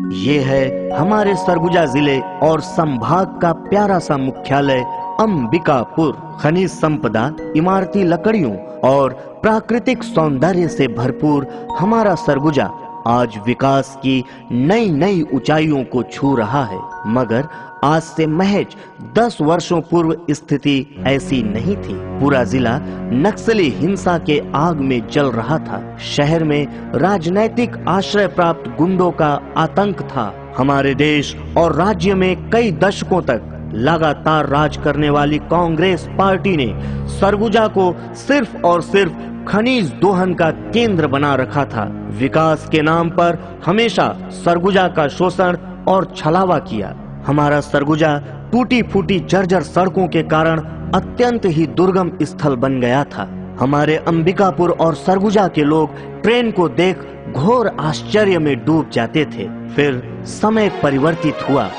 ये है हमारे सरगुजा जिले और संभाग का प्यारा सा मुख्यालय अंबिकापुर। खनिज संपदा, इमारती लकड़ियों और प्राकृतिक सौंदर्य से भरपूर हमारा सरगुजा आज विकास की नई नई ऊंचाइयों को छू रहा है। मगर आज से महज 10 वर्षों पूर्व स्थिति ऐसी नहीं थी। पूरा जिला नक्सली हिंसा के आग में जल रहा था। शहर में राजनैतिक आश्रय प्राप्त गुंडों का आतंक था। हमारे देश और राज्य में कई दशकों तक लगातार राज करने वाली कांग्रेस पार्टी ने सरगुजा को सिर्फ और सिर्फ खनिज दोहन का केंद्र बना रखा था। विकास के नाम पर हमेशा सरगुजा का शोषण और छलावा किया। हमारा सरगुजा टूटी फूटी जर्जर सड़कों के कारण अत्यंत ही दुर्गम स्थल बन गया था। हमारे अंबिकापुर और सरगुजा के लोग ट्रेन को देख घोर आश्चर्य में डूब जाते थे। फिर समय परिवर्तित हुआ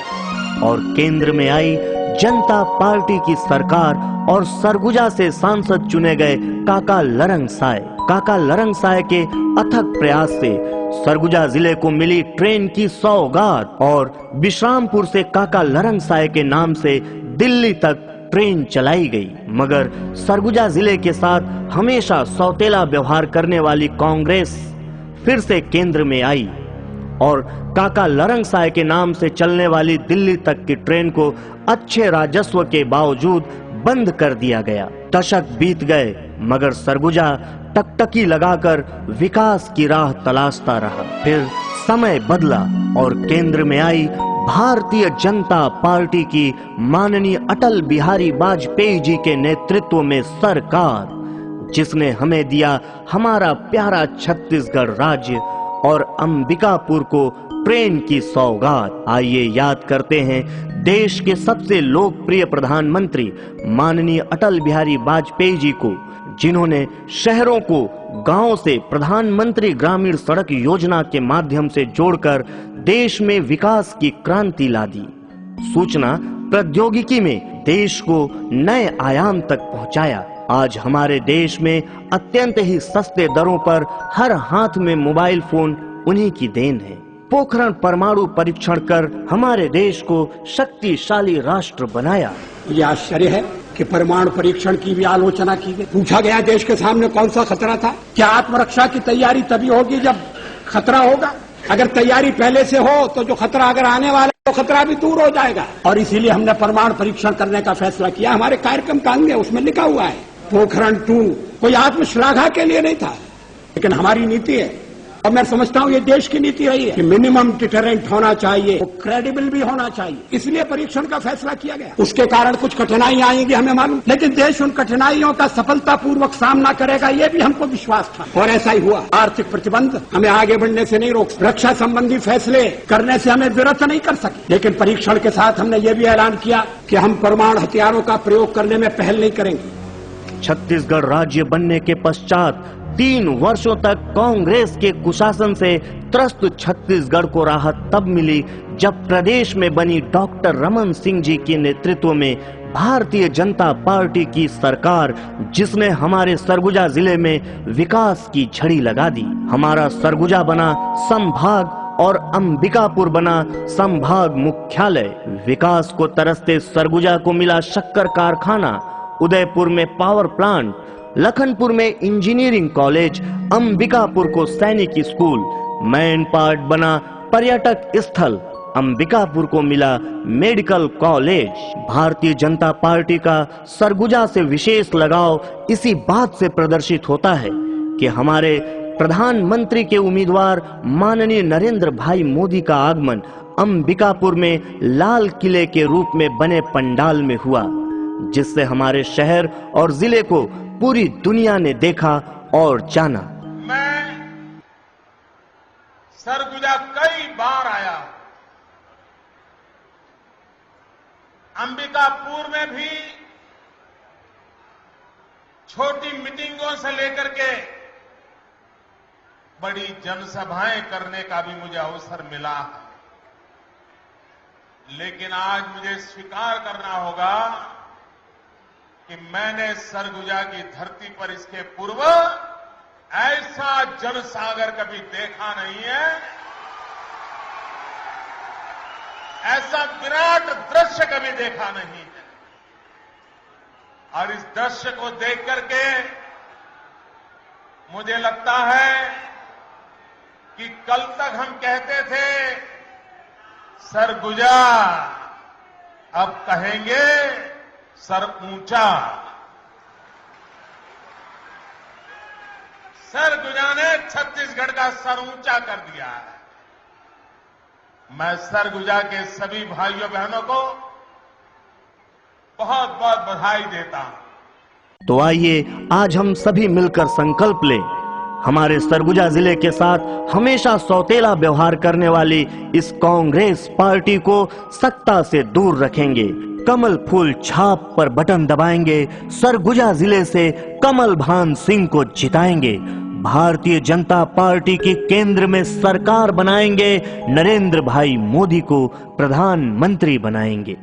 और केंद्र में आई जनता पार्टी की सरकार और सरगुजा से सांसद चुने गए काका लरंग साय के अथक प्रयास से सरगुजा जिले को मिली ट्रेन की सौगात और विश्रामपुर से काका लरंग साय के नाम से दिल्ली तक ट्रेन चलाई गई। मगर सरगुजा जिले के साथ हमेशा सौतेला व्यवहार करने वाली कांग्रेस फिर से केंद्र में आई और काका लरंग साय के नाम से चलने वाली दिल्ली तक की ट्रेन को अच्छे राजस्व के बावजूद बंद कर दिया गया। दशक बीत गए मगर सरगुजा टकटकी लगाकर विकास की राह तलाशता रहा। फिर समय बदला और केंद्र में आई भारतीय जनता पार्टी की माननीय अटल बिहारी वाजपेयी जी के नेतृत्व में सरकार, जिसने हमें दिया हमारा प्यारा छत्तीसगढ़ राज्य और अंबिकापुर को ट्रेन की सौगात। आइए याद करते हैं देश के सबसे लोकप्रिय प्रधानमंत्री माननीय अटल बिहारी वाजपेयी जी को, जिन्होंने शहरों को गांव से प्रधानमंत्री ग्रामीण सड़क योजना के माध्यम से जोड़कर देश में विकास की क्रांति ला दी। सूचना प्रौद्योगिकी में देश को नए आयाम तक पहुंचाया। आज हमारे देश में अत्यंत ही सस्ते दरों पर हर हाथ में मोबाइल फोन उन्हीं की देन है। पोखरण परमाणु परीक्षण कर हमारे देश को शक्तिशाली राष्ट्र बनाया। ये आश्चर्य है कि परमाणु परीक्षण की भी आलोचना की गई। पूछा गया देश के सामने कौन सा खतरा था। क्या आत्मरक्षा की तैयारी तभी होगी जब खतरा होगा। अगर तैयारी पहले से हो तो जो खतरा अगर आने वाला है तो खतरा भी दूर हो जाएगा। और इसीलिए हमने परमाणु परीक्षण करने का फैसला किया। हमारे कार्यक्रम का अंग है, उसमें लिखा हुआ है पोखरण 2 कोई आत्मश्लाघा के लिए नहीं था, लेकिन हमारी नीति है और मैं समझता हूं ये देश की नीति रही है कि मिनिमम डिटरेंट होना चाहिए, वो क्रेडिबल भी होना चाहिए। इसलिए परीक्षण का फैसला किया गया। उसके कारण कुछ कठिनाइयां आएंगी हमें मालूम, लेकिन देश उन कठिनाइयों का सफलतापूर्वक सामना करेगा ये भी हमको विश्वास था और ऐसा ही हुआ। आर्थिक प्रतिबंध हमें आगे बढ़ने से नहीं रोक, रक्षा संबंधी फैसले करने से हमें विरत नहीं कर सके, लेकिन परीक्षण के साथ हमने ये भी ऐलान किया कि हम परमाणु हथियारों का प्रयोग करने में पहल नहीं करेंगे। छत्तीसगढ़ राज्य बनने के पश्चात 3 वर्षों तक कांग्रेस के कुशासन से त्रस्त छत्तीसगढ़ को राहत तब मिली जब प्रदेश में बनी डॉक्टर रमन सिंह जी के नेतृत्व में भारतीय जनता पार्टी की सरकार, जिसने हमारे सरगुजा जिले में विकास की झड़ी लगा दी। हमारा सरगुजा बना संभाग और अंबिकापुर बना संभाग मुख्यालय। विकास को तरसते सरगुजा को मिला शक्कर कारखाना, उदयपुर में पावर प्लांट, लखनपुर में इंजीनियरिंग कॉलेज, अंबिकापुर को सैनिक स्कूल, मैनपाट बना पर्यटक स्थल, अंबिकापुर को मिला medical college. Bharatiya Janata party का सरगुजा से विशेष लगाव इसी बात से प्रदर्शित होता है कि हमारे प्रधानमंत्री के उम्मीदवार माननीय नरेंद्र भाई मोदी का आगमन अंबिकापुर में लाल किले के रूप में बने पंडाल में हुआ, जिससे हमारे शहर और जिले को पूरी दुनिया ने देखा और जाना। मैं सरगुजा कई बार आया, अंबिकापुर में भी छोटी मीटिंगों से लेकर के बड़ी जनसभाएं करने का भी मुझे अवसर मिला है, लेकिन आज मुझे स्वीकार करना होगा कि मैंने सरगुजा की धरती पर इसके पूर्व ऐसा जनसागर कभी देखा नहीं है ऐसा विराट दृश्य कभी देखा नहीं है। और इस दृश्य को देख करके मुझे लगता है कि कल तक हम कहते थे सरगुजा, अब कहेंगे सर ऊंचा। सरगुजा ने छत्तीसगढ़ का सर ऊंचा कर दिया है। मैं सरगुजा के सभी भाइयों बहनों को बहुत बहुत बधाई देता हूं। तो आइए आज हम सभी मिलकर संकल्प लें, हमारे सरगुजा जिले के साथ हमेशा सौतेला व्यवहार करने वाली इस कांग्रेस पार्टी को सत्ता से दूर रखेंगे। कमल फूल छाप पर बटन दबाएंगे, सरगुजा जिले से कमल भान सिंह को जिताएंगे। भारतीय जनता पार्टी की केंद्र में सरकार बनाएंगे, नरेंद्र भाई मोदी को प्रधानमंत्री बनाएंगे।